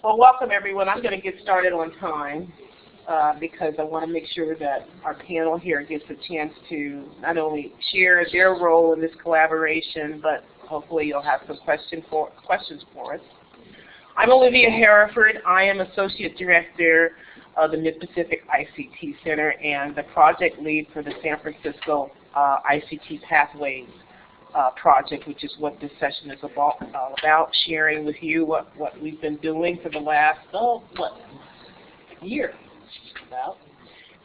Well, welcome everyone. I'm going to get started on time because I want to make sure that our panel here gets a chance to not only share their role in this collaboration, but hopefully you'll have some questions for us. I'm Olivia Herriford. I am Associate Director of the Mid-Pacific ICT Center and the project lead for the San Francisco ICT Pathways Project, which is what this session is about, sharing with you what we've been doing for the last, year about.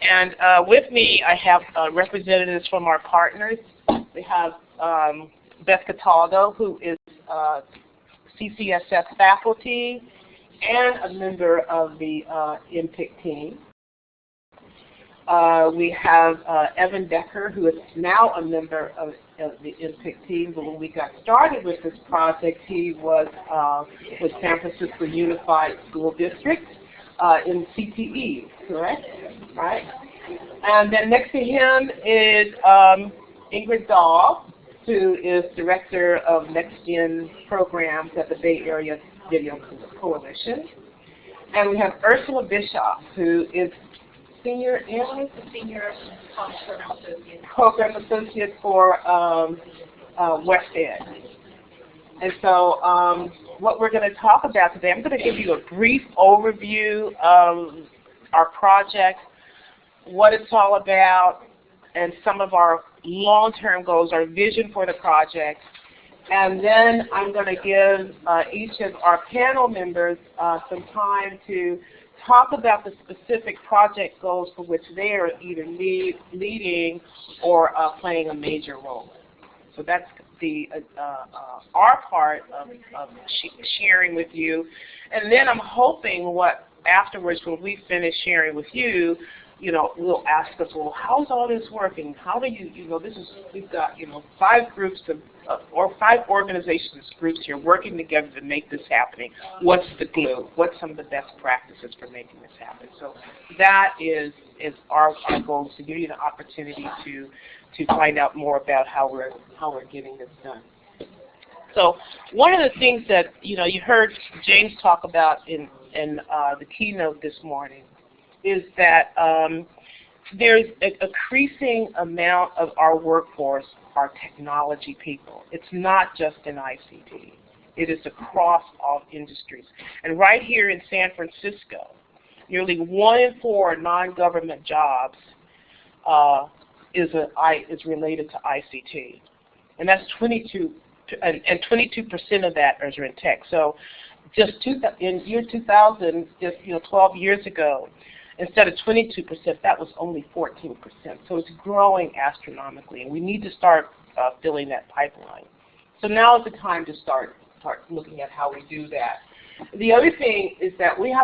And with me, I have representatives from our partners. We have Beth Cataldo, who is CCSF faculty and a member of the MPICT team. We have Evan Decker, who is now a member of the MPICT team, but when we got started with this project, he was with San Francisco Unified School District in CTE, correct? Right? And then next to him is Ingrid Dahl, who is Director of NextGen programs at the Bay Area Video Coalition. And we have Ursula Bischoff, who is Senior Analyst, Senior Program Associate for West Ed. And so what we're going to talk about today, I'm going to give you a brief overview of our project, what it's all about, and some of our long-term goals, our vision for the project. And then I'm going to give each of our panel members some time to talk about the specific project goals for which they are either leading or playing a major role. So that's the our part of sharing with you. And then I'm hoping afterwards when we finish sharing with you, will ask us, well, how's all this working? How do we've got, 5 groups or 5 organizations, groups here working together to make this happening. What's the glue? What's some of the best practices for making this happen? So that is our goal, to give you the opportunity to find out more about how we're getting this done. So one of the things that, you heard James talk about in the keynote this morning is that there's an increasing amount of our workforce are technology people. It's not just in ICT. It is across all industries. And right here in San Francisco, nearly 1 in 4 non-government jobs is related to ICT. And that's 22% of that is in tech. So just in year 2000, just 12 years ago, instead of 22%, that was only 14%. So it's growing astronomically, and we need to start filling that pipeline. So now is the time to start looking at how we do that. The other thing is that we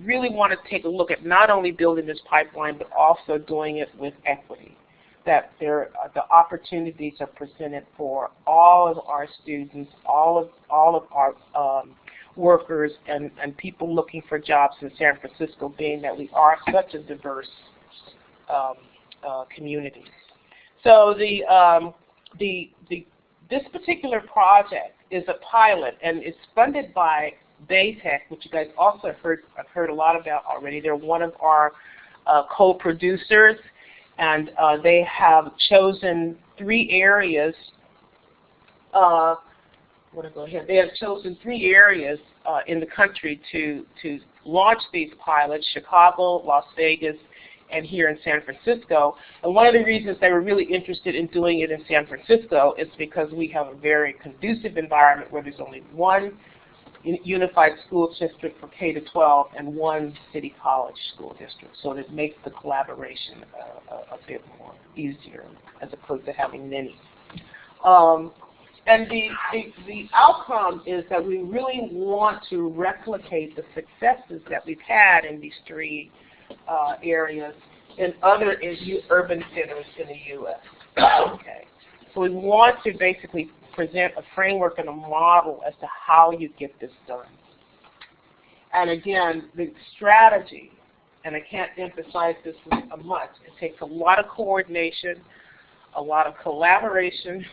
really want to take a look at not only building this pipeline, but also doing it with equity. That the opportunities are presented for all of our students, all of our workers and people looking for jobs in San Francisco, being that we are such a diverse community. So this particular project is a pilot, and it's funded by BAVC, which you guys also have heard a lot about already. They're one of our co-producers, and they have chosen 3 areas. They have chosen 3 areas in the country to launch these pilots: Chicago, Las Vegas, and here in San Francisco. And one of the reasons they were really interested in doing it in San Francisco is because we have a very conducive environment where there's only 1 unified school district for K-12 and 1 city college school district. So it makes the collaboration a bit more easier as opposed to having many. And the outcome is that we really want to replicate the successes that we've had in these 3 areas in other urban centers in the U.S. Okay. So we want to basically present a framework and a model as to how you get this done. And again, the strategy, and I can't emphasize this much, it takes a lot of coordination, a lot of collaboration,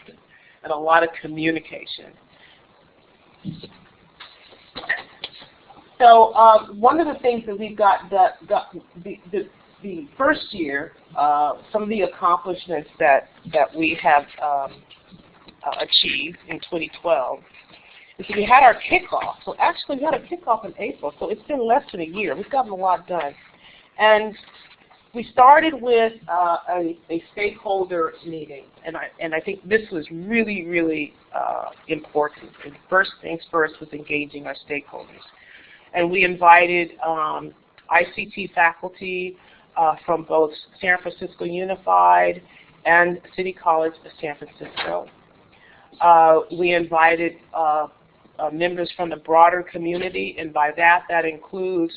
and a lot of communication. So So one of the things that we've got the first year, some of the accomplishments that we have achieved in 2012 is that we had our kickoff. So actually we had a kickoff in April, so it's been less than a year. We've gotten a lot done. And we started with a stakeholder meeting, and I think this was really, really important. And first things first was engaging our stakeholders. And we invited ICT faculty from both San Francisco Unified and City College of San Francisco. We invited members from the broader community, and by that, that includes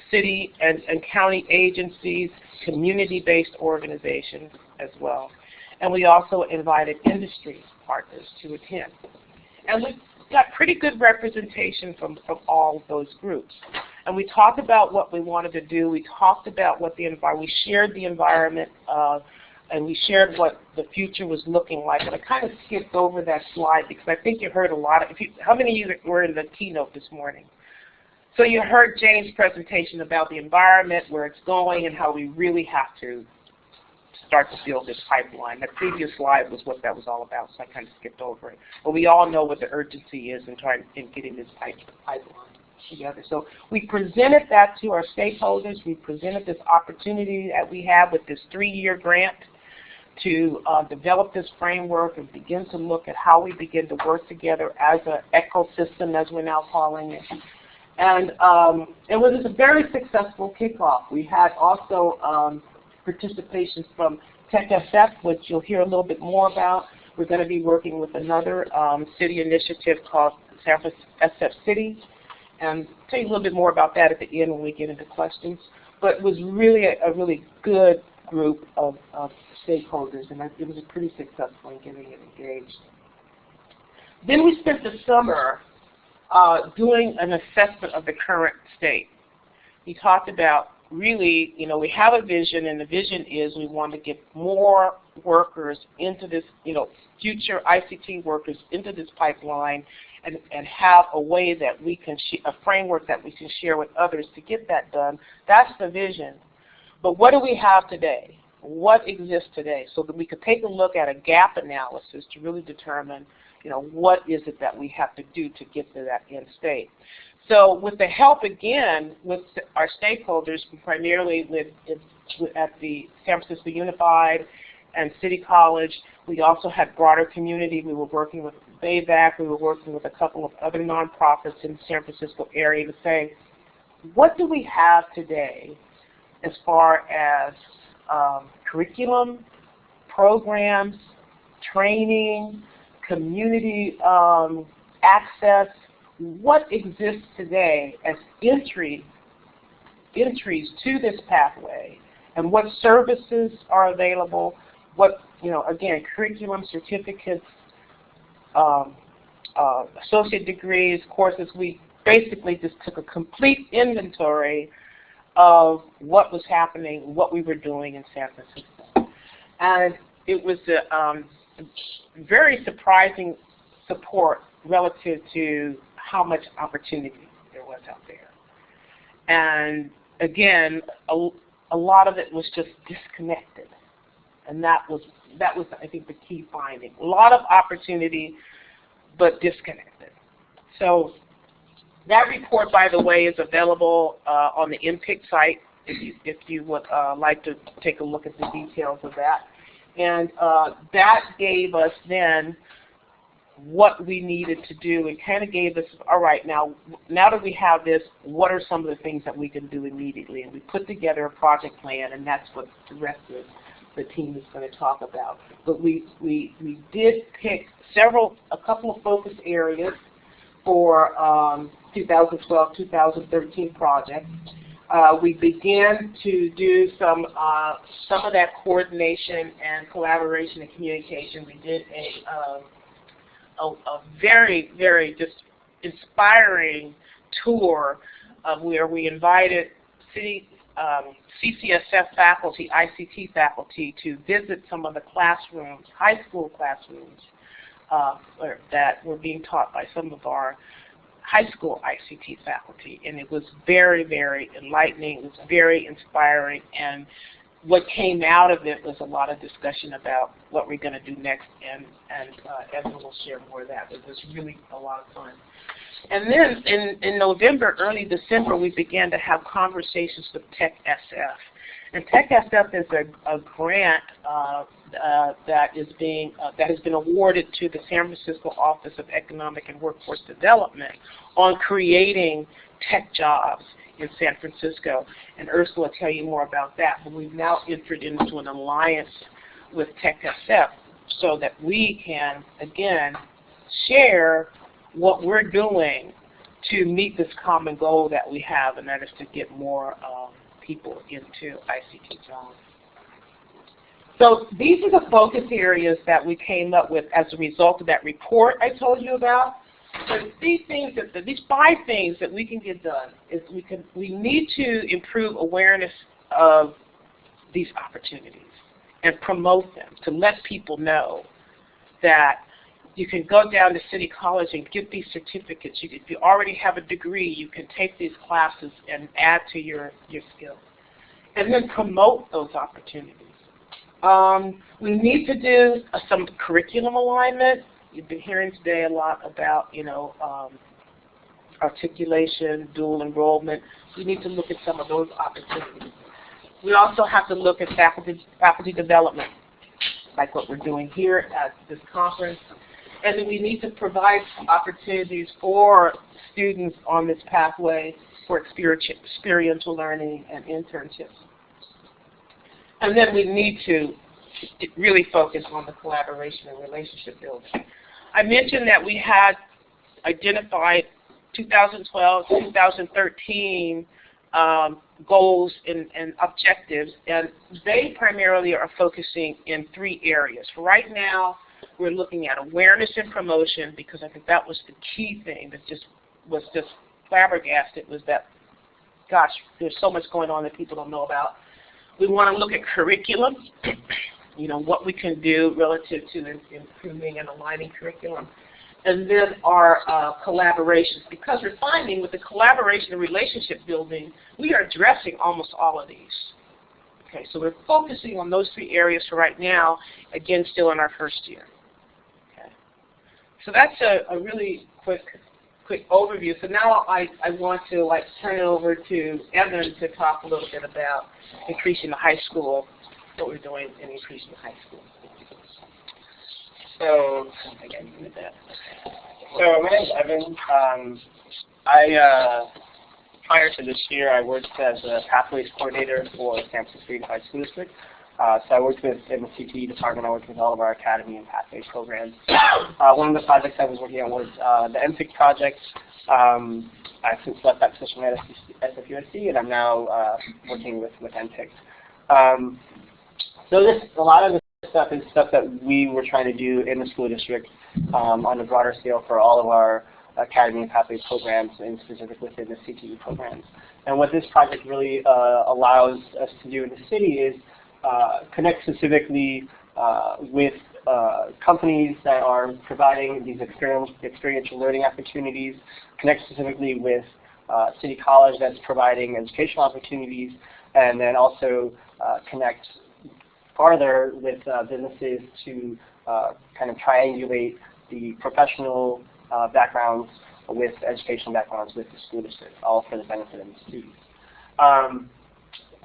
city and county agencies, community-based organizations as well. And we also invited industry partners to attend. And we got pretty good representation from all of those groups. And we talked about what we wanted to do. We talked about what the environment, we shared the environment, and we shared what the future was looking like. And I kind of skipped over that slide because I think you heard a lot of, how many of you were in the keynote this morning? So you heard Jane's presentation about the environment, where it's going, and how we really have to start to build this pipeline. The previous slide was what that was all about, so I kind of skipped over it. But we all know what the urgency is in getting this pipeline together. So we presented that to our stakeholders. We presented this opportunity that we have with this 3-year grant to develop this framework and begin to look at how we begin to work together as an ecosystem, as we're now calling it. And it was a very successful kickoff. We had also participation from TechSF, which you'll hear a little bit more about. We're going to be working with another city initiative called SF City, and tell you a little bit more about that at the end when we get into questions. But it was really a really good group of stakeholders, and it was pretty successful in getting it engaged. Then we spent the summer doing an assessment of the current state. We talked about really, we have a vision, and the vision is we want to get more workers into this, future ICT workers into this pipeline, and have a way that we can, a framework that we can share with others to get that done. That's the vision. But what do we have today? What exists today? So that we could take a look at a gap analysis to really determine, what is it that we have to do to get to that end state. So with the help, again, with our stakeholders, primarily at the San Francisco Unified and City College, we also had broader community. We were working with BAVC. We were working with a couple of other nonprofits in the San Francisco area to say, what do we have today as far as curriculum, programs, training, community access? What exists today as entries to this pathway, and what services are available, what, again, curriculum, certificates, associate degrees, courses. We basically just took a complete inventory of what was happening, what we were doing in San Francisco. And it was a very surprising support relative to how much opportunity there was out there. And again, a lot of it was just disconnected. And that was I think the key finding. A lot of opportunity, but disconnected. So that report, by the way, is available on the MPICT site if you would like to take a look at the details of that. And that gave us then what we needed to do. It kind of gave us, all right, now that we have this, what are some of the things that we can do immediately? And we put together a project plan, and that's what the rest of the team is going to talk about. But we did pick a couple of focus areas for 2012-2013 projects. We began to do some of that coordination and collaboration and communication. We did a very, very just inspiring tour of where we invited CCSF faculty, ICT faculty, to visit some of the classrooms, high school classrooms, that were being taught by some of our high school ICT faculty, and it was very, very enlightening. It was very inspiring, and what came out of it was a lot of discussion about what we're going to do next, and Evan will share more of that. It was really a lot of fun. And then in November, early December, we began to have conversations with TechSF. And TechSF is a grant that has been awarded to the San Francisco Office of Economic and Workforce Development on creating tech jobs in San Francisco. And Ursula will tell you more about that. But we've now entered into an alliance with TechSF so that we can, again, share what we're doing to meet this common goal that we have, and that is to get more people into ICT jobs. So these are the focus areas that we came up with as a result of that report I told you about. So these 5 things that we can get done is we need to improve awareness of these opportunities and promote them, to let people know that you can go down to City College and get these certificates. If you already have a degree, you can take these classes and add to your skills. And then promote those opportunities. We need to do some curriculum alignment. You've been hearing today a lot about, articulation, dual enrollment. We need to look at some of those opportunities. We also have to look at faculty development, like what we're doing here at this conference. And then we need to provide opportunities for students on this pathway for experiential learning and internships. And then we need to really focus on the collaboration and relationship building. I mentioned that we had identified 2012, 2013 goals and objectives, and they primarily are focusing in 3 areas. Right now, we're looking at awareness and promotion, because I think that was the key thing that was just flabbergasted, was that, gosh, there's so much going on that people don't know about. We want to look at curriculum, what we can do relative to improving and aligning curriculum. And then our collaborations, because we're finding with the collaboration and relationship building, we are addressing almost all of these. Okay, so we're focusing on those 3 areas for right now, again, still in our first year. Okay. So that's a really quick overview. So now I want to turn it over to Evan to talk a little bit about increasing the high school, what we're doing in increasing the high school. So, my name is Evan. Prior to this year, I worked as a Pathways Coordinator for San Francisco High School District. So I worked in the CTE department. I worked with all of our Academy and Pathways programs. One of the projects I was working on was the MPICT project. I've since left that position at SFUSD, and I'm now working with MPICT. So a lot of this stuff is stuff that we were trying to do in the school district on a broader scale for all of our Academy and Pathways programs, and specifically within the CTE programs. And what this project really allows us to do in the city is connect specifically with companies that are providing these experiential learning opportunities, connect specifically with City College that's providing educational opportunities, and then also connect farther with businesses to kind of triangulate the professional backgrounds with educational backgrounds with the school district, all for the benefit of the students.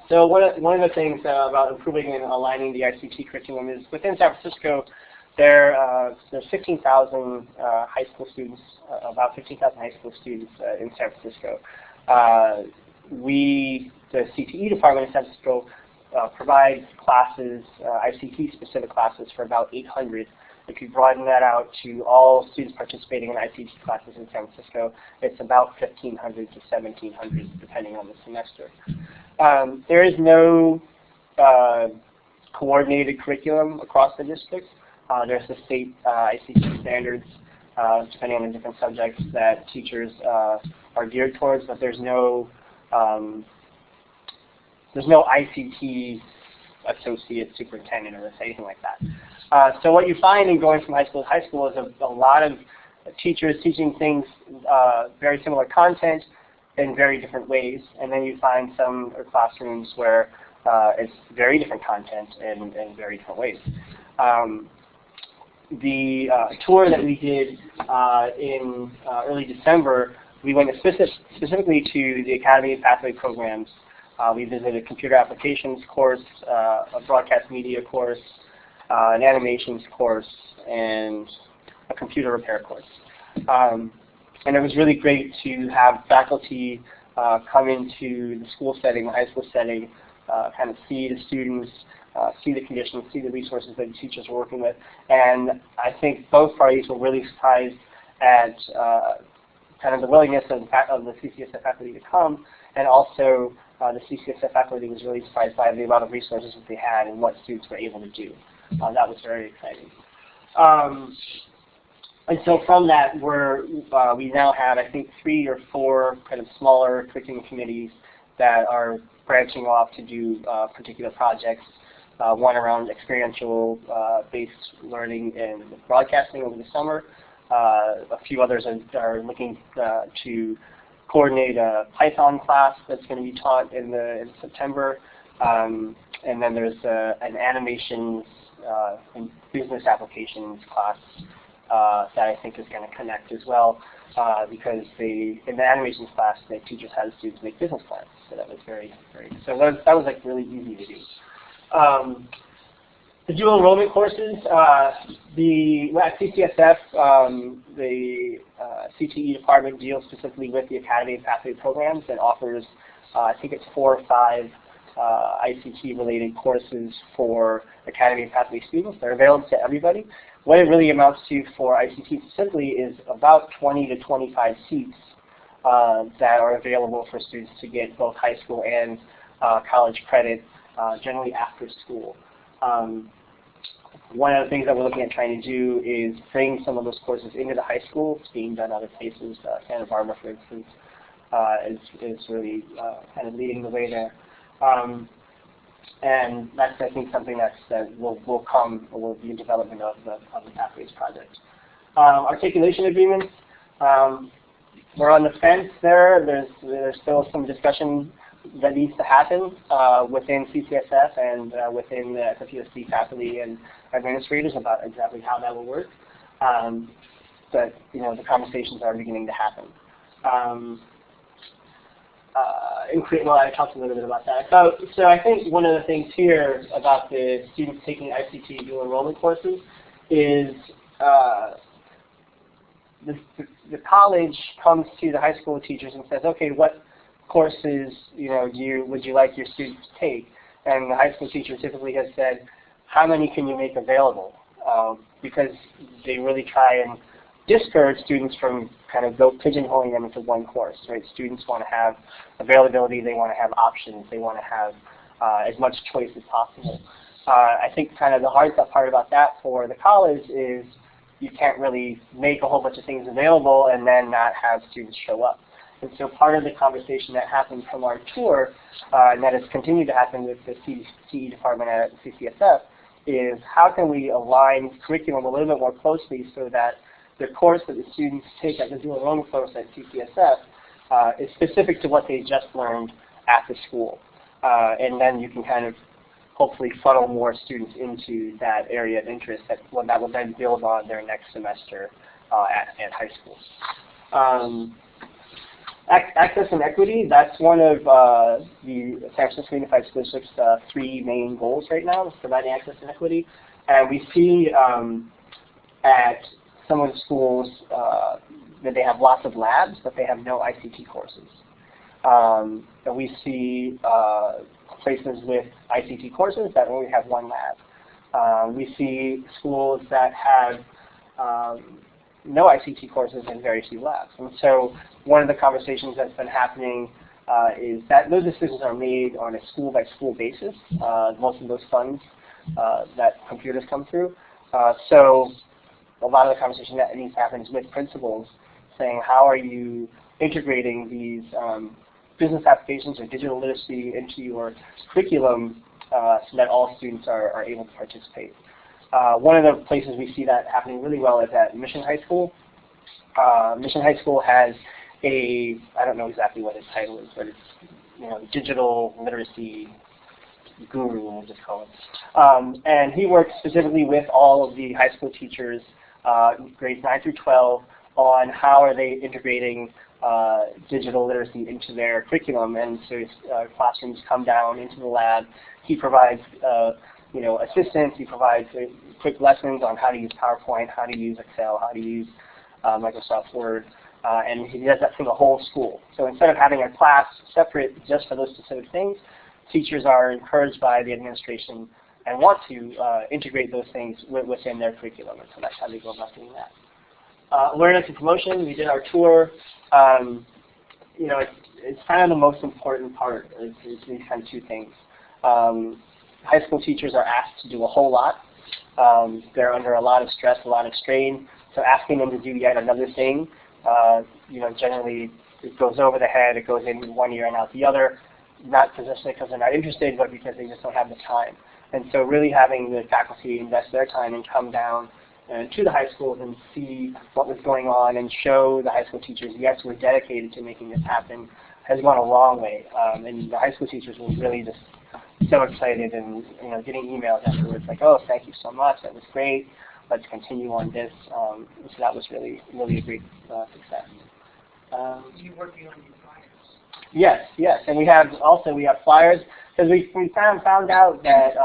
So one of the things about improving and aligning the ICT curriculum is within San Francisco, there's 15,000 high school students, about 15,000 high school students in San Francisco. The CTE department in San Francisco provides classes, ICT-specific classes for about 800. If you broaden that out to all students participating in ICT classes in San Francisco, it's about 1,500 to 1,700, depending on the semester. There is no coordinated curriculum across the district. There's the state ICT standards, depending on the different subjects that teachers are geared towards, but there's no ICT associate superintendent or anything like that. So what you find in going from high school to high school is a lot of teachers teaching things, very similar content in very different ways, and then you find some classrooms where it's very different content in very different ways. The tour that we did in early December, we went specifically to the Academy and Pathway programs. We visited a computer applications course, a broadcast media course, an animations course, and a computer repair course. And it was really great to have faculty come into the school setting, the high school setting, kind of see the students, see the conditions, see the resources that the teachers are working with. And I think both parties were really surprised at kind of the willingness of the CCSF faculty to come, and also the CCSF faculty was really surprised by the amount of resources that they had and what students were able to do. That was very exciting. And so from that, we now have, I think, 3 or 4 kind of smaller curriculum committees that are branching off to do particular projects. One around experiential-based learning and broadcasting over the summer. A few others are looking to coordinate a Python class that's going to be taught in September. And then there's an animations and business applications class that I think is going to connect as well, because in the animations class, the teachers had the students make business plans. So that was so that was like really easy to do. The dual enrollment courses, at CCSF, the CTE department deals specifically with the Academy and Pathway programs and offers, I think it's 4 or 5 ICT-related courses for Academy and Pathway students. They're available to everybody. What it really amounts to for ICT specifically is about 20 to 25 seats that are available for students to get both high school and college credit, generally after school. One of the things that we're looking at trying to do is bring some of those courses into the high school. It's being done other places. Santa Barbara, for instance, is really kind of leading the way there. And that's, I think, something that will come or will be in development of the Pathways project. Articulation agreements. We're on the fence there. There's still some discussion that needs to happen within CCSF and within the SFUSD faculty and administrators about exactly how that will work. But the conversations are beginning to happen. Well, I talked a little bit about that. So I think one of the things here about the students taking ICT dual enrollment courses is the college comes to the high school teachers and says, okay, what courses would you like your students to take? And the high school teacher typically has said, how many can you make available? Because they really try and discourage students from kind of pigeonholing them into one course, right? Students want to have availability, they want to have options, they want to have as much choice as possible. I think kind of the hard part about that for the college is you can't really make a whole bunch of things available and then not have students show up. And so part of the conversation that happened from our tour, and that has continued to happen with the CTE department at CCSF, is how can we align curriculum a little bit more closely so that the course that the students take at the dual enrollment course at CCSF is specific to what they just learned at the school. And then you can kind of hopefully funnel more students into that area of interest that will then build on their next semester at high school. Access and equity, that's one of the San Francisco Unified School District's 3 main goals right now, is providing access and equity. And we see at some of the schools that they have lots of labs, but they have no ICT courses. And we see places with ICT courses that only have 1 lab. We see schools that have no ICT courses and very few labs. And so one of the conversations that's been happening is that those decisions are made on a school-by-school basis, most of those funds that computers come through. So a lot of the conversation that needs to happen is with principals saying, how are you integrating these business applications or digital literacy into your curriculum so that all students are able to participate. One of the places we see that happening really well is at Mission High School. Mission High School has I don't know exactly what his title is, but it's digital literacy guru, we'll just call it. And he works specifically with all of the high school teachers, grades 9 through 12, on how are they integrating digital literacy into their curriculum. And so classrooms come down into the lab. He provides assistance. He provides quick lessons on how to use PowerPoint, how to use Excel, how to use Microsoft Word. And he does that for the whole school. So instead of having a class separate just for those specific things, teachers are encouraged by the administration and want to integrate those things within their curriculum. And so that's how they go about doing that. Awareness and promotion, we did our tour. It's kind of the most important part is these kind of two things. High school teachers are asked to do a whole lot. They're under a lot of stress, a lot of strain. So asking them to do yet another thing, generally it goes over the head, it goes in one ear and out the other, not because they're not interested, but because they just don't have the time. And so really having the faculty invest their time and come down to the high schools and see what was going on and show the high school teachers, yes, we're dedicated to making this happen, has gone a long way. And the high school teachers were really just so excited and getting emails afterwards like, oh, thank you so much, that was great, let's continue on this. So that was really, really a great success. You working on your flyers? Yes, and we have flyers because we found out that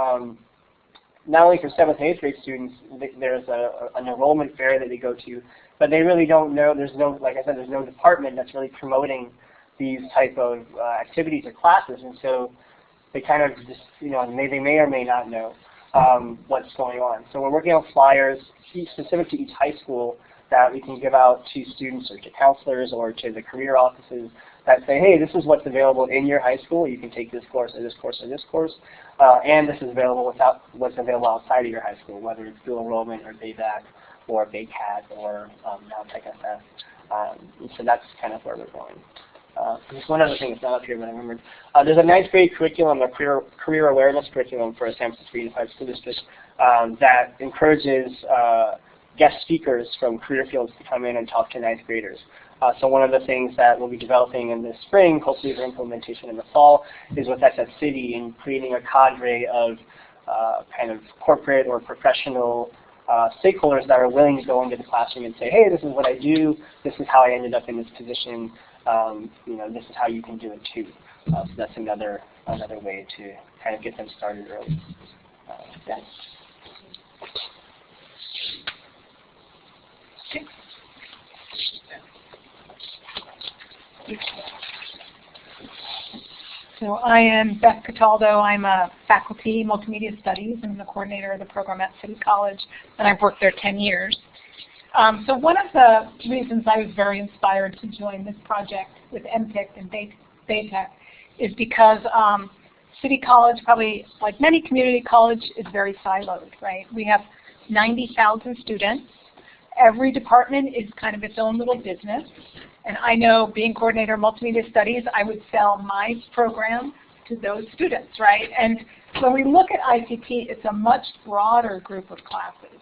not only for 7th and 8th grade students, there's an enrollment fair that they go to, but they really don't know. There's no, like I said, there's no department that's really promoting these type of activities or classes, and so they kind of just, they may or may not know what's going on. So we're working on flyers specific to each high school that we can give out to students or to counselors or to the career offices that say, hey, this is what's available in your high school. You can take this course or this course or this course. And this is available without what's available outside of your high school, whether it's dual enrollment or BAVC or BACAT or now TechSF. So that's kind of where we're going. There's one other thing that's not up here, but I remembered. There's a 9th grade curriculum, a career awareness curriculum for a San Francisco Unified School District that encourages guest speakers from career fields to come in and talk to 9th graders. So one of the things that we'll be developing in the spring, hopefully for implementation in the fall, is with SF City and creating a cadre of kind of corporate or professional stakeholders that are willing to go into the classroom and say, hey, this is what I do, this is how I ended up in this position, this is how you can do it too. So that's another way to kind of get them started early. Yeah. So I am Beth Cataldo. I'm a faculty multimedia studies. I'm the coordinator of the program at City College, and I've worked there 10 years. So one of the reasons I was very inspired to join this project with MPICT and BATEC is because City College, probably like many community college, is very siloed, right? We have 90,000 students. Every department is kind of its own little business. And I know, being coordinator of multimedia studies, I would sell my program to those students, right? And when we look at ICT, it's a much broader group of classes.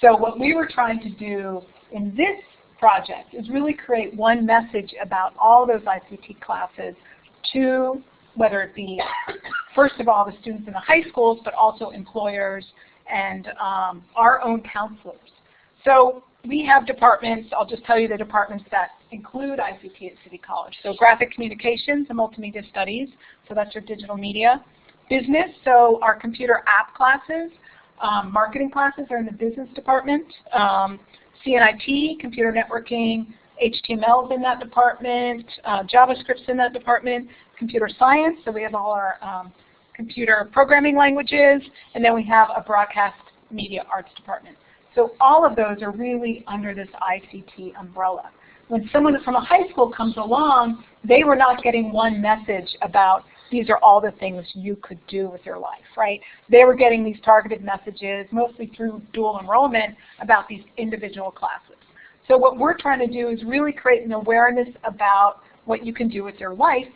So what we were trying to do in this project is really create one message about all those ICT classes to, whether it be, first of all, the students in the high schools, but also employers and our own counselors. So we have departments, I'll just tell you the departments that include ICT at City College. So graphic communications and multimedia studies, so that's your digital media. Business, so our computer app classes. Marketing classes are in the business department. CNIT, computer networking, HTML is in that department, JavaScript's in that department, computer science, so we have all our computer programming languages, and then we have a broadcast media arts department. So all of those are really under this ICT umbrella. When someone from a high school comes along, they were not getting one message about these are all the things you could do with your life, right? They were getting these targeted messages, mostly through dual enrollment, about these individual classes. So what we're trying to do is really create an awareness about what you can do with your life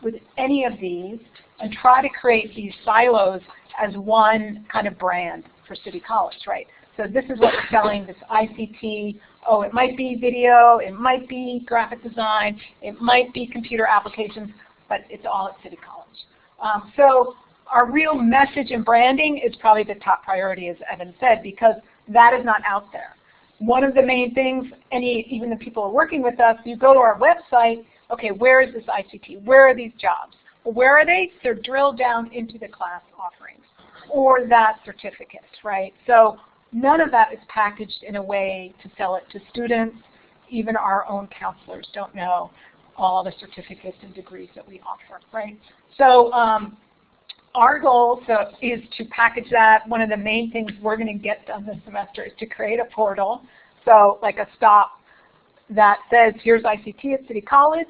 with any of these and try to create these silos as one kind of brand for City College, right? So this is what we're selling, this ICT. Oh, it might be video, it might be graphic design, it might be computer applications, but it's all at City College. So our real message and branding is probably the top priority, as Evan said, because that is not out there. One of the main things, even the people who are working with us, you go to our website, okay, where is this ICT? Where are these jobs? Well, where are they? They're drilled down into the class offerings or that certificate, right? So none of that is packaged in a way to sell it to students. Even our own counselors don't know all the certificates and degrees that we offer, right? So our goal is to package that. One of the main things we're going to get done this semester is to create a portal, so like a stop that says, here's ICT at City College,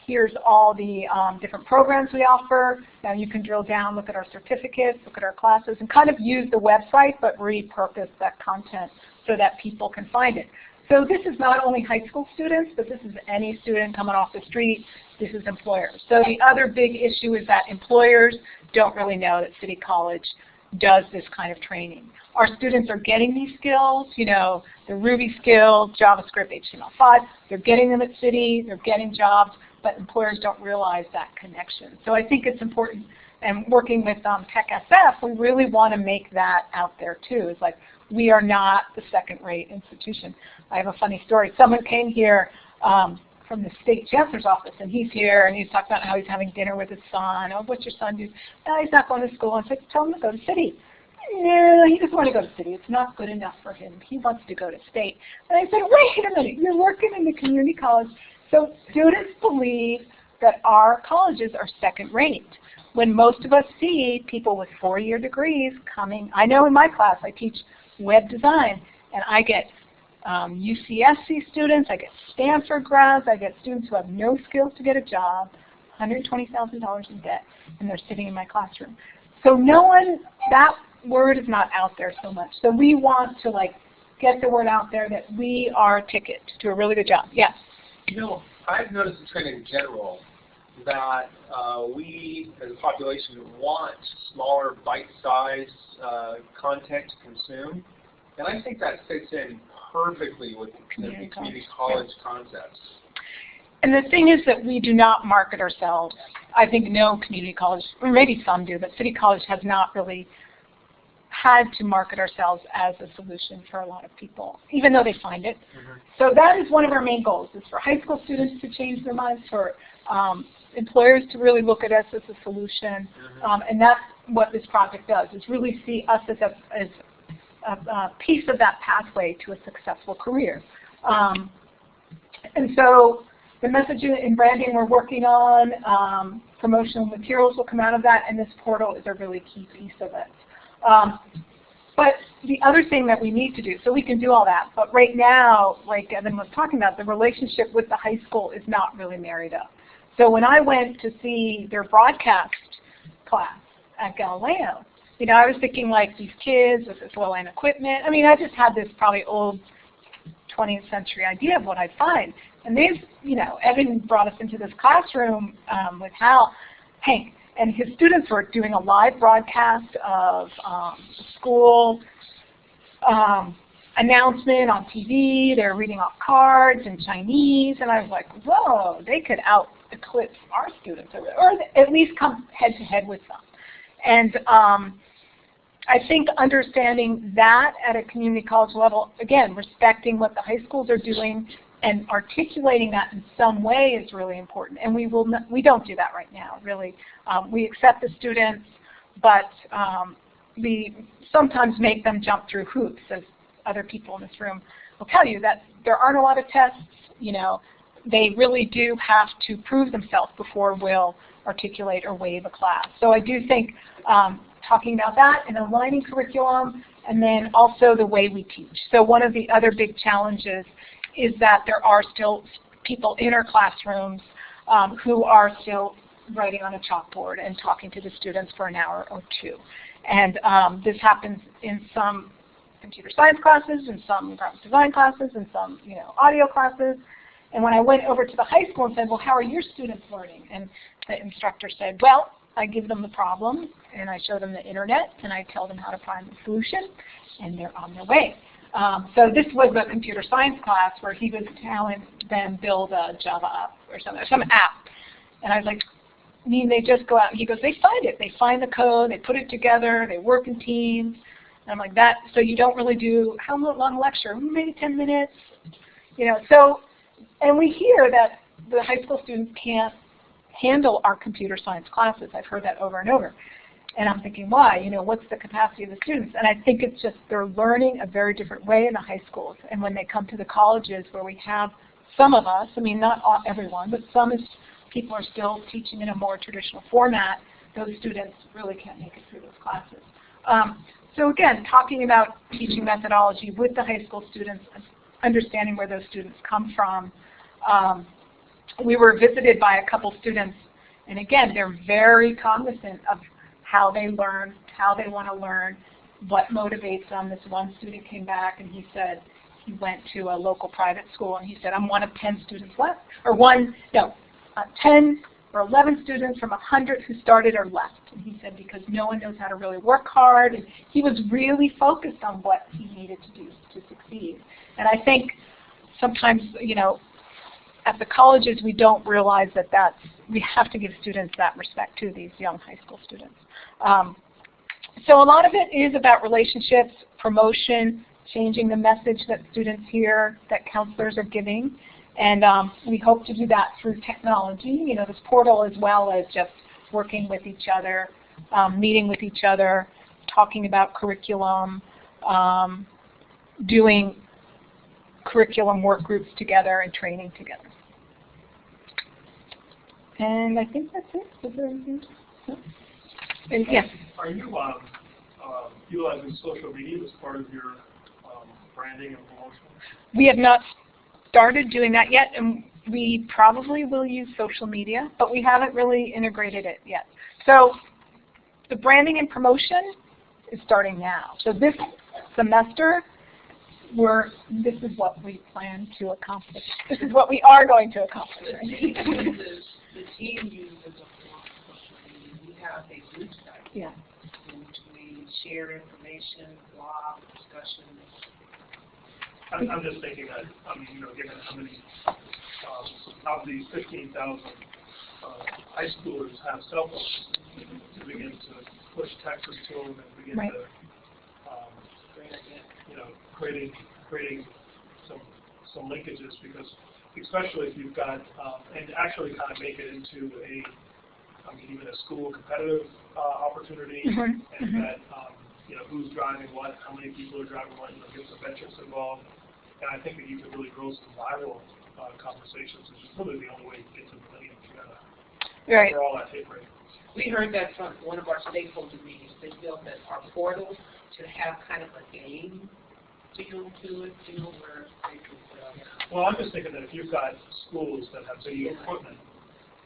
here's all the different programs we offer. Now you can drill down, look at our certificates, look at our classes, and kind of use the website, but repurpose that content so that people can find it. So this is not only high school students, but this is any student coming off the street. This is employers. So the other big issue is that employers don't really know that City College does this kind of training. Our students are getting these skills, you know, the Ruby skills, JavaScript, HTML5. They're getting them at City. They're getting jobs, but employers don't realize that connection. So I think it's important. And working with TechSF, we really want to make that out there too. It's like, we are not the second-rate institution. I have a funny story. Someone came here from the state chancellor's office, and he's here, and he's talking about how he's having dinner with his son. Oh, what's your son do? No, he's not going to school. I said, tell him to go to City. No, he doesn't want to go to City. It's not good enough for him. He wants to go to state. And I said, wait a minute. You're working in the community college. So students believe that our colleges are second-rate, when most of us see people with 4-year degrees coming. I know in my class I teach web design, and I get UCSC students, I get Stanford grads, I get students who have no skills to get a job, $120,000 in debt, and they're sitting in my classroom. So no one, that word is not out there so much. So we want to like get the word out there that we are a ticket to a really good job. Yes? You know, I've noticed a trend in general that we as a population want smaller bite-sized content to consume. And I think that fits in perfectly with the community college concepts. And the thing is that we do not market ourselves. I think no community college, or maybe some do, but City College has not really had to market ourselves as a solution for a lot of people, even though they find it. So that is one of our main goals, is for high school students to change their minds, for employers to really look at us as a solution. And that's what this project does, is really see us as a piece of that pathway to a successful career. And so the messaging and branding we're working on, promotional materials will come out of that, and this portal is a really key piece of it. But the other thing that we need to do, so we can do all that, but right now, like Evan was talking about, the relationship with the high school is not really married up. So when I went to see their broadcast class at Galileo, you know, I was thinking like these kids with this low-end equipment. I mean, I just had this probably old 20th century idea of what I'd find. And they've, you know, Evan brought us into this classroom with Hank, and his students were doing a live broadcast of school announcement on TV. They were reading off cards in Chinese, and I was like, whoa, they could out-eclipse our students, or at least come head-to-head with them. And I think understanding that at a community college level, again, respecting what the high schools are doing and articulating that in some way is really important. And we don't do that right now, really. We accept the students, but we sometimes make them jump through hoops, as other people in this room will tell you, that there aren't a lot of tests. You know, they really do have to prove themselves before we'll articulate or waive a class. So I do think talking about that and aligning curriculum, and then also the way we teach. So one of the other big challenges is that there are still people in our classrooms who are still writing on a chalkboard and talking to the students for an hour or two. And this happens in some computer science classes, in some graphic design classes, in some, you know, audio classes. And when I went over to the high school and said, well, how are your students learning? And the instructor said, well, I give them the problem, and I show them the internet, and I tell them how to find the solution, and they're on their way. So this was a computer science class where he was telling them build a Java app or something, some app. And I was like, I mean, they just go out. He goes, they find it. They find the code. They put it together. They work in teams. And I'm like, that. So you don't really do, how long a lecture? Maybe 10 minutes. You know, so, and we hear that the high school students can't handle our computer science classes. I've heard that over and over. And I'm thinking, why? You know, what's the capacity of the students? And I think it's just they're learning a very different way in the high schools. And when they come to the colleges where we have some of us, I mean, not all, everyone, but some people are still teaching in a more traditional format, those students really can't make it through those classes. So again, talking about teaching methodology with the high school students, understanding where those students come from. We were visited by a couple students, and again, they're very cognizant of how they learn, how they want to learn, what motivates them. This one student came back and he said he went to a local private school and he said, I'm one of 10 students left, or 10 or 11 students from 100 who started or left. And he said because no one knows how to really work hard, and he was really focused on what he needed to do to succeed. And I think sometimes, you know, at the colleges we don't realize that we have to give students that respect to these young high school students. So a lot of it is about relationships, promotion, changing the message that students hear, that counselors are giving. And we hope to do that through technology, you know, this portal, as well as just working with each other, meeting with each other, talking about curriculum, doing curriculum work groups together and training together. And I think that's it. Is there anything? No? And, yes. Are you utilizing social media as part of your branding and promotion? We have not started doing that yet, and we probably will use social media, but we haven't really integrated it yet. So the branding and promotion is starting now. So this semester, this is what we plan to accomplish. This is what we are going to accomplish. The team uses a form of social media. We have a group site in which we share information, blog, discussions. I'm just thinking that, I mean, you know, given how many of these 15,000 high schoolers have cell phones, to begin to push texts to them and begin to, you know, creating some linkages, because especially if you've got, and actually kind of make it into even a school competitive opportunity, and that, you know, who's driving what, how many people are driving what, you know, get some metrics involved. And I think that you could really grow some viral conversations, which is really the only way to get to millennials. You gotta for all that tape rate. We heard that from one of our stakeholder meetings. They felt that our portal should have kind of a game feel to it, you know, where they could. Well, I'm just thinking that if you've got schools that have video equipment,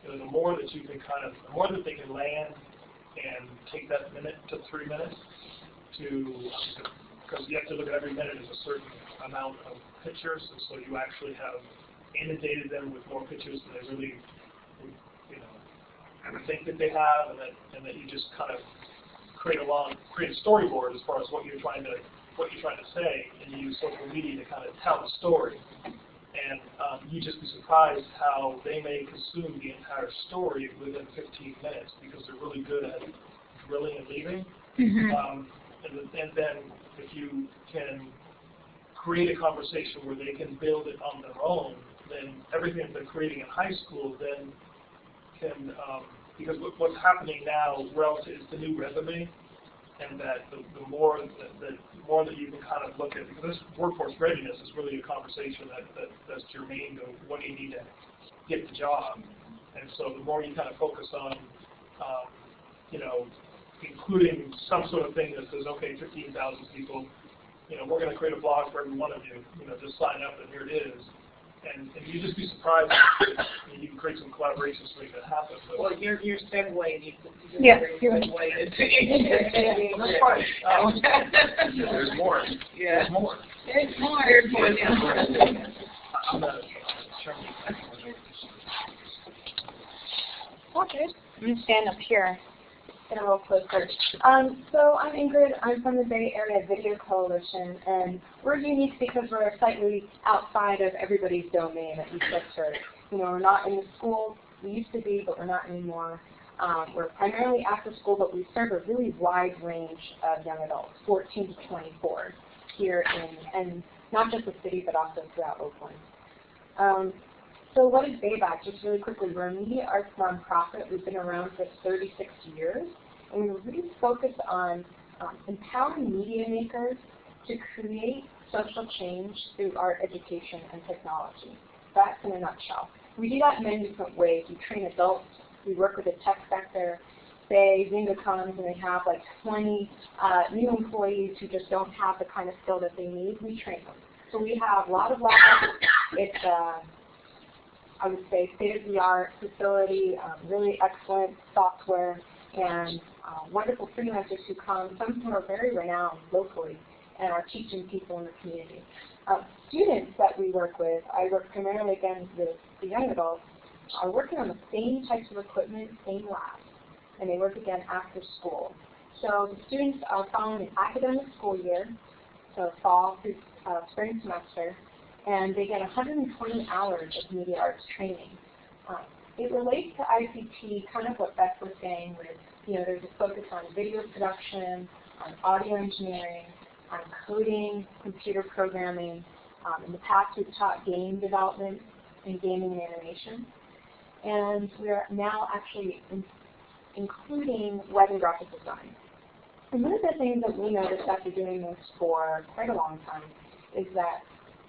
you know, the more that you can the more that they can land and take that minute to 3 minutes because you have to look at every minute as a certain amount of pictures, and so you actually have inundated them with more pictures than they really, you know, think that they have, and that you just kind of create a storyboard as far as what you're trying to say, and you use social media to kind of tell the story. And you'd just be surprised how they may consume the entire story within 15 minutes because they're really good at drilling and leaving. And then if you can create a conversation where they can build it on their own, then everything that they're creating in high school then can, because what's happening now relative is the new resume, and that the more that you can kind of look at, because this workforce readiness is really a conversation that's germane to what you need to get the job. And so the more you kind of focus on, you know, including some sort of thing that says, okay, 15,000 people, you know, we're going to create a blog for every one of you, you know, just sign up and here it is. And you'd just be surprised if you can create some collaborations to make that happen. But well, you're segueing. There's more. Yeah. There's more. There's more. There's more. I'm not Okay. I'm going to stand up here. get a little closer. So I'm Ingrid. I'm from the Bay Area Video Coalition, and we're unique because we're slightly outside of everybody's domain that you just heard. You know, we're not in the schools. We used to be, but we're not anymore. We're primarily after school, but we serve a really wide range of young adults, 14 to 24, here and not just the city, but also throughout Oakland. So what is BAVC? Just really quickly, we're a media arts nonprofit. We've been around for 36 years, and we're really focused on empowering media makers to create social change through art, education, and technology. That's in a nutshell. We do that in many different ways. We train adults. We work with the tech sector. Say Zynga comes and they have like 20 new employees who just don't have the kind of skill that they need. We train them. So we have a lot of labs. It's I would say state-of-the-art facility, really excellent software, and wonderful freelancers who come, some who are very renowned locally and are teaching people in the community. Students that we work with, I work primarily again with the young adults, are working on the same types of equipment, same labs, and they work again after school. So the students are following an academic school year, so fall through spring semester, and they get 120 hours of media arts training. It relates to ICT, kind of what Beth was saying, with, you know, there's a focus on video production, on audio engineering, on coding, computer programming. In the past, we've taught game development and gaming and animation. And we're now actually including web and graphic design. And one of the things that we noticed after doing this for quite a long time is that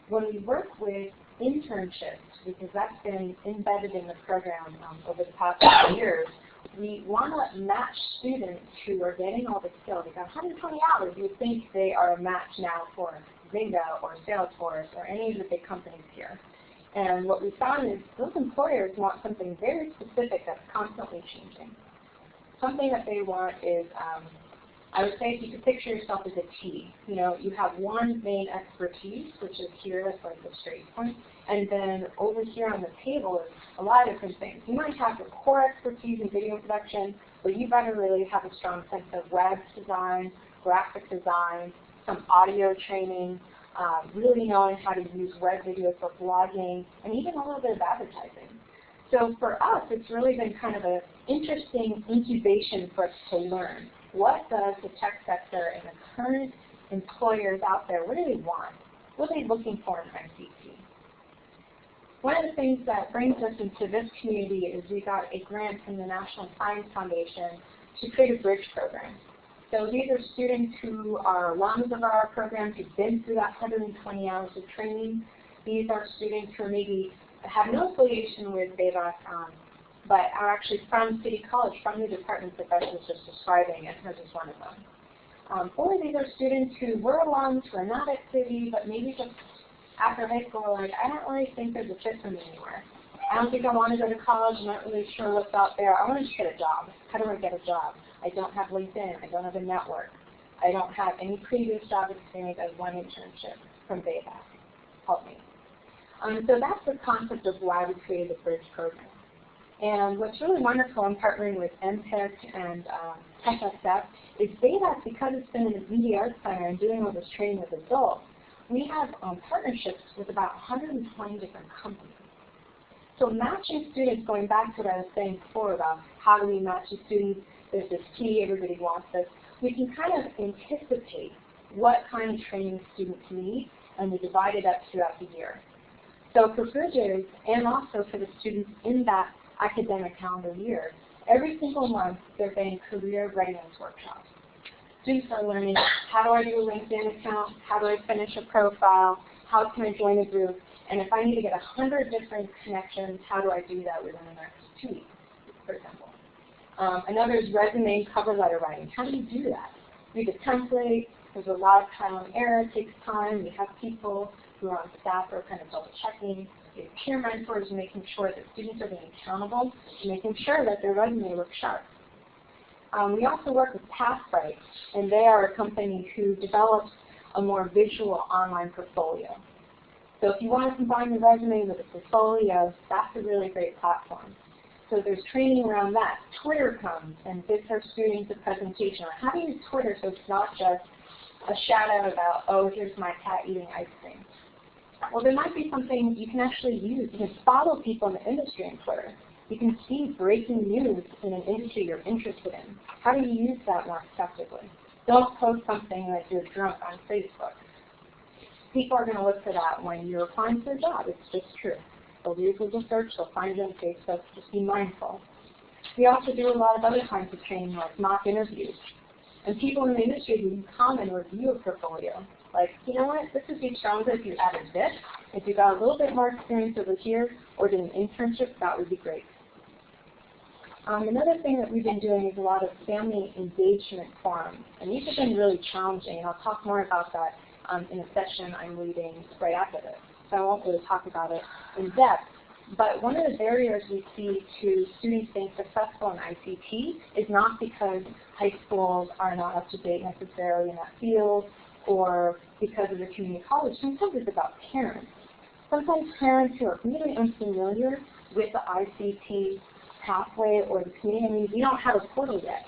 when we work with internships, because that's been embedded in the program over the past few years, we want to match students who are getting all the skills. They've got 120 hours. You would think they are a match now for Zynga or Salesforce or any of the big companies here. And what we found is those employers want something very specific that's constantly changing. Something that they want is, I would say if you could picture yourself as a T, you know, you have one main expertise, which is here, that's like the straight point, and then over here on the table is a lot of different things. You might have your core expertise in video production, but you better really have a strong sense of web design, graphic design, some audio training, really knowing how to use web video for blogging, and even a little bit of advertising. So for us, it's really been kind of an interesting incubation for us to learn. What does the tech sector and the current employers out there, what do they want? What are they looking for in ICT? One of the things that brings us into this community is we got a grant from the National Science Foundation to create a bridge program. So these are students who are alums of our program, who've been through that 120 hours of training. These are students who maybe have no affiliation with BAVC, but are actually from City College, from the departments that Beth was just describing, and hers is one of them. Or these are students who were alums, who are not at City, but maybe just after high school are like, I don't really think there's a fit for me anywhere. I don't think I want to go to college. I'm not really sure what's out there. I want to just get a job. How do I get a job? I don't have LinkedIn. I don't have a network. I don't have any previous job experience as one internship from BAVC. Help me. So that's the concept of why we created the Bridge program. And what's really wonderful in partnering with MPICT and TechSF is BAVC, because it's been in the Media Arts Center and doing all this training with adults, we have partnerships with about 120 different companies. So matching students, going back to what I was saying before about how do we match the students, there's this T, everybody wants this, we can kind of anticipate what kind of training students need, and we divide it up throughout the year. So for bridges, and also for the students in that academic calendar year, every single month they're getting career readiness workshops. Students are learning, how do I do a LinkedIn account? How do I finish a profile? How can I join a group? And if I need to get 100 different connections, how do I do that within the next 2 weeks, for example? Another is resume and cover letter writing. How do you do that? Read a template. There's a lot of trial and error. It takes time. We have people who are on staff who are kind of double-checking. We have peer mentors making sure that students are being accountable and making sure that their resume looks sharp. We also work with Pathways, and they are a company who develops a more visual online portfolio. So if you want to combine your resume with a portfolio, that's a really great platform. So there's training around that. Twitter comes and gives our students a presentation on how to use Twitter so it's not just a shout out about, oh, here's my cat eating ice cream. Well, there might be something you can actually use. You can follow people in the industry on Twitter. You can see breaking news in an industry you're interested in. How do you use that more effectively? Don't post something that you're drunk on Facebook. People are going to look for that when you're applying for a job. It's just true. They'll do a Google search, they'll find you on Facebook. Just be mindful. We also do a lot of other kinds of training, like mock interviews. And people in the industry who come and review a portfolio. Like, you know what, this would be stronger if you added this. If you got a little bit more experience over here or did an internship, that would be great. Another thing that we've been doing is a lot of family engagement forums. And these have been really challenging, and I'll talk more about that in a session I'm leading right after this. So I won't really talk about it in depth. But one of the barriers we see to students being successful in ICT is not because high schools are not up to date necessarily in that field or because of the community college. Sometimes it's about parents. Sometimes parents who are really unfamiliar with the ICT pathway or the community, I mean, we don't have a portal yet.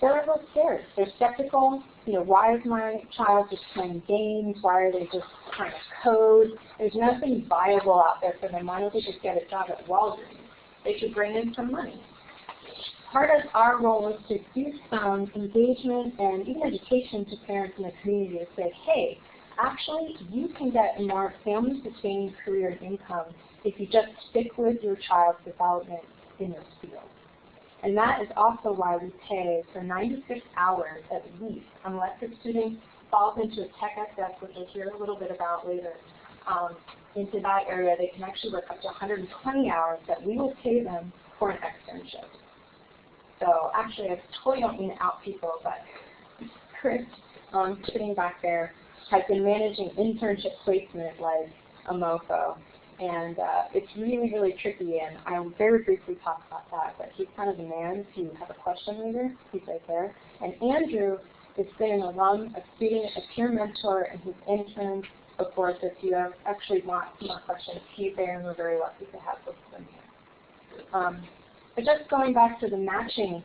They're a little scared. They're skeptical. You know, why is my child just playing games? Why are they just trying to code? There's nothing viable out there for them. Why don't they just get a job at Walgreens? They should bring in some money. Part of our role is to do some engagement and even education to parents in the community to say, hey, actually, you can get a more family-sustaining career and income if you just stick with your child's development in this field. And that is also why we pay for 96 hours at least, unless the student falls into a TechSF, which we'll hear a little bit about later. Into that area, they can actually work up to 120 hours that we will pay them for an externship. So actually, I totally don't mean to out people, but Chris, sitting back there, has been managing internship placement like a mofo. And it's really, really tricky, and I will very briefly talk about that, but he's kind of the man. If you have a question later, he's right there. And Andrew has been an alum, a student, a peer mentor, and he's interned before, so if you actually want more questions, he's there, and we're very lucky to have both of them here. But just going back to the matching,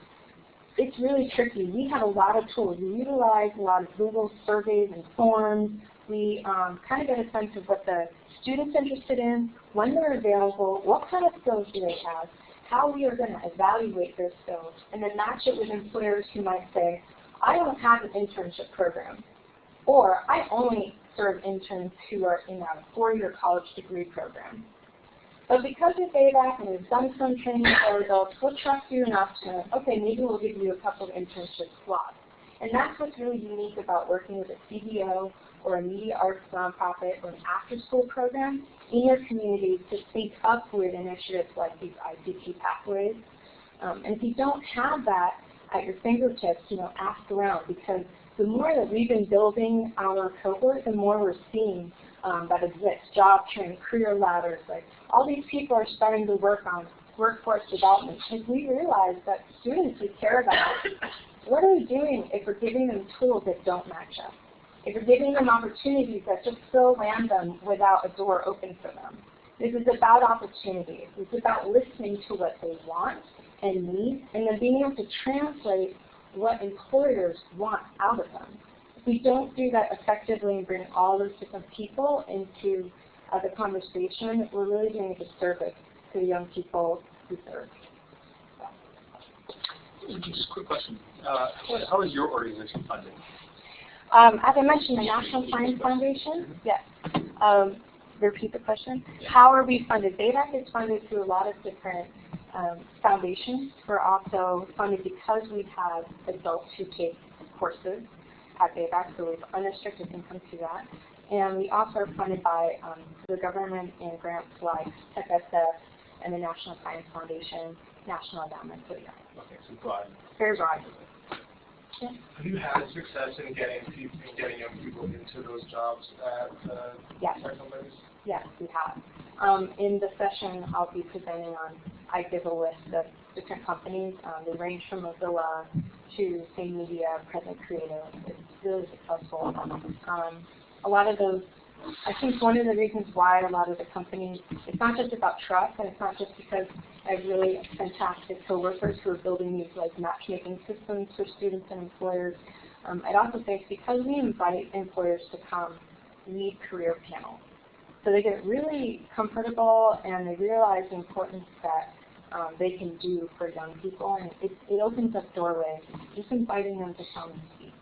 it's really tricky. We have a lot of tools. We utilize a lot of Google surveys and forms. We kind of get a sense of what the student's interested in, when they're available, what kind of skills do they have, how we are going to evaluate their skills, and then match it with employers who might say, I don't have an internship program, or I only serve interns who are in a 4-year college degree program. But because of BAVC and we've done some training with our adults, we'll trust you enough to, okay, maybe we'll give you a couple of internship slots. And that's what's really unique about working with a CBO or a media arts nonprofit or an after-school program in your community to sync up with initiatives like these ICT pathways. And if you don't have that at your fingertips, you know, ask around, because the more that we've been building our cohort, the more we're seeing that exists. Job training, career ladders, like all these people are starting to work on workforce development, because we realize that students we care about, what are we doing if we're giving them tools that don't match us? If we're giving them opportunities that just so random without a door open for them. This is about opportunities. It's about listening to what they want and need, and then being able to translate what employers want out of them. If we don't do that effectively and bring all those different people into the conversation, we're really doing a disservice to the young people we serve. Just a quick question. How is your organization funded? As I mentioned, the National Science Foundation, yes. Repeat the question. How are we funded? BAVC is funded through a lot of different foundations. We're also funded because we have adults who take courses at BAVC, so we have unrestricted income to that. And we also are funded by the government in grants like TechSF and the National Science Foundation, National Endowment. So yeah. Okay, so broad. Very broad. Yeah. Have you had success in getting young people into those jobs at tech companies? Yes, we have. In the session I'll be presenting on, I give a list of different companies. They range from Ursula to Say Media, Present Creative. It's really successful. A lot of those I think one of the reasons why a lot of the companies, it's not just about trust, and it's not just because I have really fantastic coworkers who are building these like matchmaking systems for students and employers. I'd also say it's because we invite employers to come lead career panels. So they get really comfortable and they realize the importance that they can do for young people, and it opens up doorways, just inviting them to come and speak.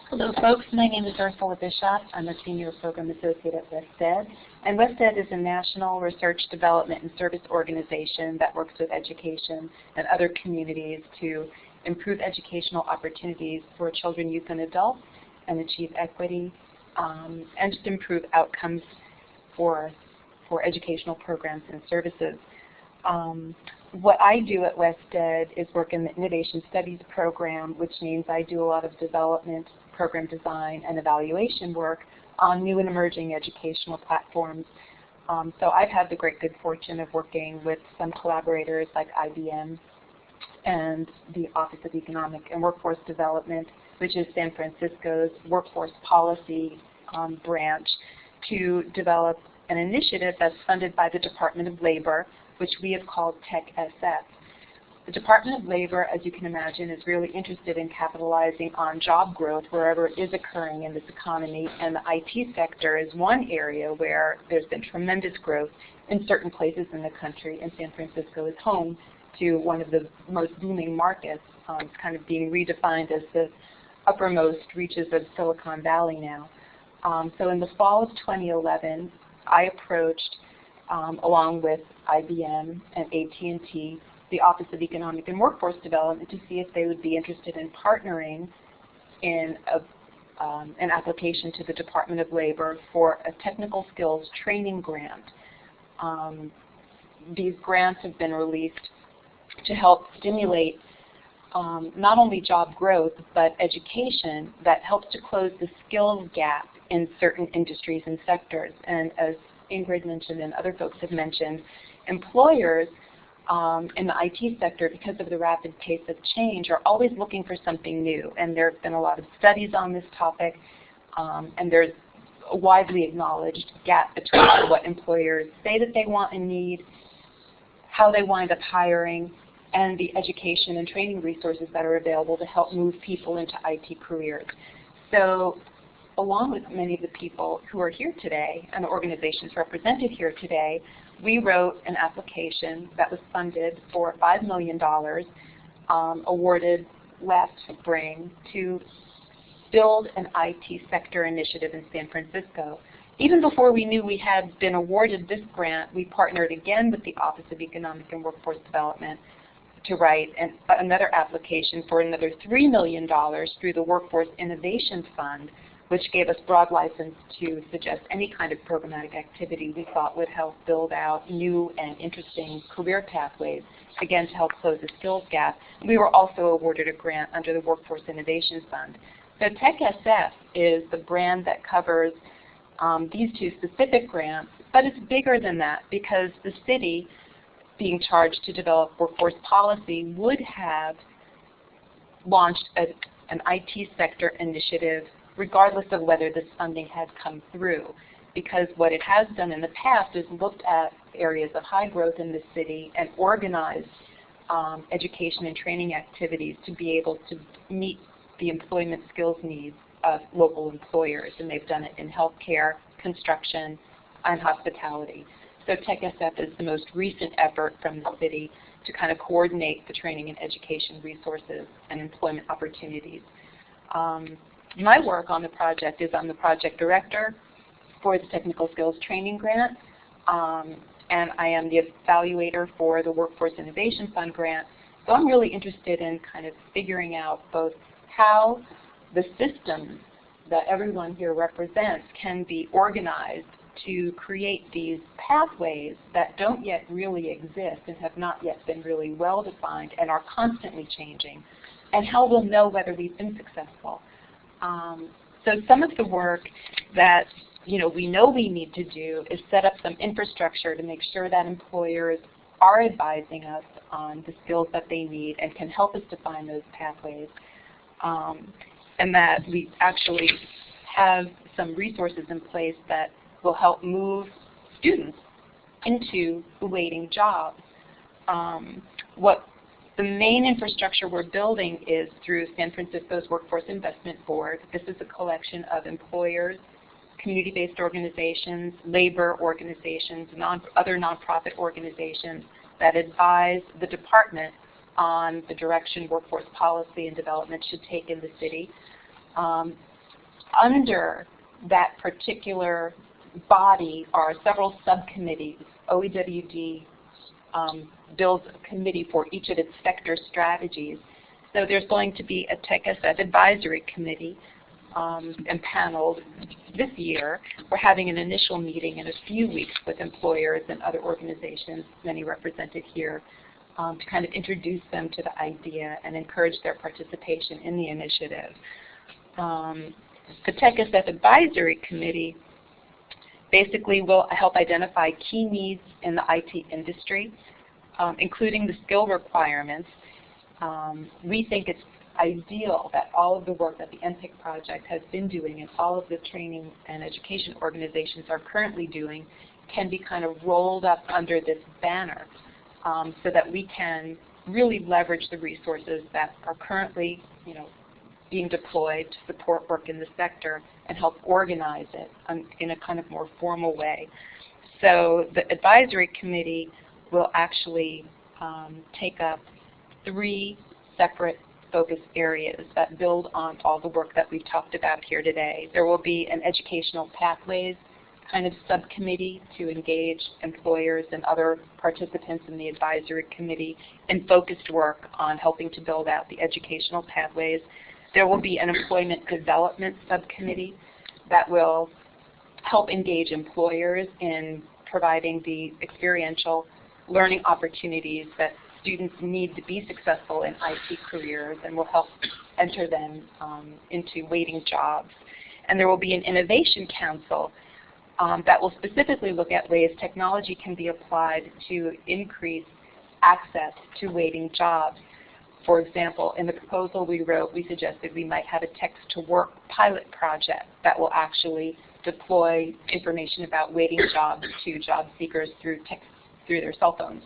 Hello folks, my name is Ursula Bischoff. I'm a Senior Program Associate at WestEd. And WestEd is a national research development and service organization that works with education and other communities to improve educational opportunities for children, youth, and adults and achieve equity and just improve outcomes for educational programs and services. What I do at WestEd is work in the Innovation Studies program, which means I do a lot of development, program design, and evaluation work on new and emerging educational platforms. So I've had the great good fortune of working with some collaborators like IBM and the Office of Economic and Workforce Development, which is San Francisco's workforce policy branch, to develop an initiative that's funded by the Department of Labor, which we have called TechSF. The Department of Labor, as you can imagine, is really interested in capitalizing on job growth wherever it is occurring in this economy, and the IT sector is one area where there's been tremendous growth in certain places in the country, and San Francisco is home to one of the most booming markets. It's kind of being redefined as the uppermost reaches of Silicon Valley now. So in the fall of 2011, I approached, along with IBM and AT&T, the Office of Economic and Workforce Development to see if they would be interested in partnering in an application to the Department of Labor for a technical skills training grant. These grants have been released to help stimulate not only job growth, but education that helps to close the skills gap in certain industries and sectors. And as Ingrid mentioned and other folks have mentioned, employers in the IT sector, because of the rapid pace of change, are always looking for something new. And there have been a lot of studies on this topic, and there's a widely acknowledged gap between what employers say that they want and need, how they wind up hiring, and the education and training resources that are available to help move people into IT careers. So along with many of the people who are here today and the organizations represented here today, we wrote an application that was funded for $5 million, awarded last spring, to build an IT sector initiative in San Francisco. Even before we knew we had been awarded this grant, we partnered again with the Office of Economic and Workforce Development to write another application for another $3 million through the Workforce Innovation Fund, which gave us broad license to suggest any kind of programmatic activity we thought would help build out new and interesting career pathways, again to help close the skills gap. We were also awarded a grant under the Workforce Innovation Fund. So TechSF is the brand that covers these two specific grants, but it's bigger than that because the city, being charged to develop workforce policy, would have launched an IT sector initiative regardless of whether this funding had come through, because what it has done in the past is looked at areas of high growth in the city and organized education and training activities to be able to meet the employment skills needs of local employers, and they've done it in healthcare, construction, and hospitality. So TechSF is the most recent effort from the city to kind of coordinate the training and education resources and employment opportunities. My work on the project is I'm the project director for the Technical Skills Training Grant, and I am the evaluator for the Workforce Innovation Fund grant. So I'm really interested in kind of figuring out both how the systems that everyone here represents can be organized to create these pathways that don't yet really exist and have not yet been really well defined and are constantly changing, and how we'll know whether we've been successful. So some of the work that we know we need to do is set up some infrastructure to make sure that employers are advising us on the skills that they need and can help us define those pathways, and that we actually have some resources in place that will help move students into awaiting jobs. What the main infrastructure we're building is through San Francisco's Workforce Investment Board. This is a collection of employers, community-based organizations, labor organizations, other nonprofit organizations that advise the department on the direction workforce policy and development should take in the city. Under that particular body are several subcommittees. OEWD builds a committee for each of its sector strategies. So there's going to be a TechSF advisory committee impaneled this year. We're having an initial meeting in a few weeks with employers and other organizations, many represented here, to kind of introduce them to the idea and encourage their participation in the initiative. The TechSF advisory committee basically will help identify key needs in the IT industry, including the skill requirements. We think it's ideal that all of the work that the MPICT project has been doing and all of the training and education organizations are currently doing can be kind of rolled up under this banner, so that we can really leverage the resources that are currently, being deployed to support work in the sector and help organize it in a kind of more formal way. So the advisory committee will actually take up 3 separate focus areas that build on all the work that we've talked about here today. There will be an educational pathways kind of subcommittee to engage employers and other participants in the advisory committee in focused work on helping to build out the educational pathways. There will be an employment development subcommittee that will help engage employers in providing the experiential learning opportunities that students need to be successful in IT careers and will help enter them into waiting jobs. And there will be an innovation council that will specifically look at ways technology can be applied to increase access to waiting jobs. For example, in the proposal we wrote, we suggested we might have a text-to-work pilot project that will actually deploy information about waiting jobs to job seekers through their cell phones,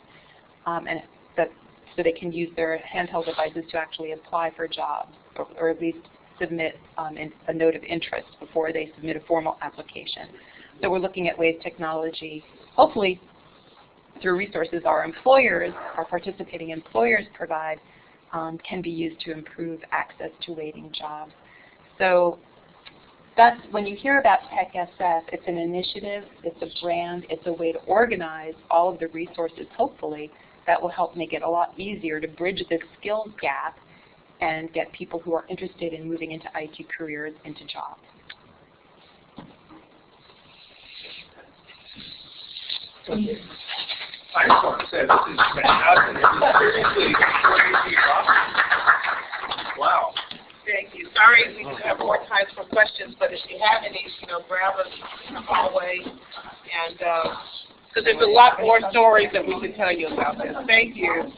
so they can use their handheld devices to actually apply for jobs, or at least submit a note of interest before they submit a formal application. So we're looking at ways technology, hopefully through resources our participating employers provide, can be used to improve access to waiting jobs. So that's, when you hear about TechSF, it's an initiative, it's a brand, it's a way to organize all of the resources, hopefully, that will help make it a lot easier to bridge this skills gap and get people who are interested in moving into IT careers into jobs. I just want to say this is fantastic. This is seriously crazy. Wow. Thank you. Sorry we do have more time for questions, but if you have any, grab us in the hallway, and because there's a lot more stories that we can tell you about this. Thank you.